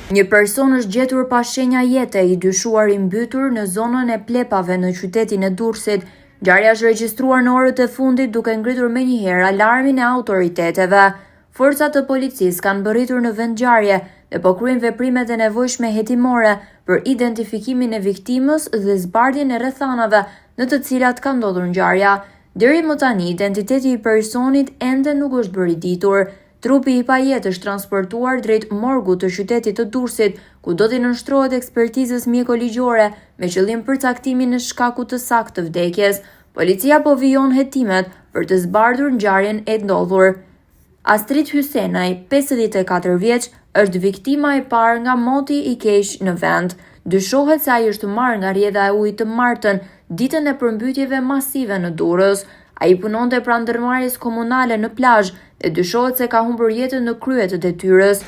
Një person është gjetur pa shenja jete, i dyshuar i mbytur në zonën e Plepave në qytetin e Durrësit. Ngjarja është regjistruar në orët e fundit duke ngritur menjëherë alarmin e autoriteteve. Forcat të policisë kanë bërritur në vend ngjarje dhe po kryejnë veprimet e nevojshme hetimore për identifikimin e viktimës dhe zbardhjen e rrethanave në të cilat ka ndodhur ngjarja. Deri më tani, identiteti i personit ende nuk është bërë i ditur. Trupi i pajetë është transportuar drejt morgut të qytetit të Durrësit, ku do t'i nënshtrohet ekspertizës mjekoligjore me qëllim përcaktimin e shkakut të saktë të vdekjes. Policia po vijon hetimet për të zbardhur ngjarjen e ndodhur. Astrid Hysenaj, 54 vjeç, është viktima e parë nga moti i keq në vend. Dyshohet se ai është marrë nga rrjedha e ujit të martën ditën e përmbytjeve masive në Durrës. Ai punonte pranë ndërmarrjes komunale në plazh dhe dyshohet se ka humbur jetën në krye të detyrës.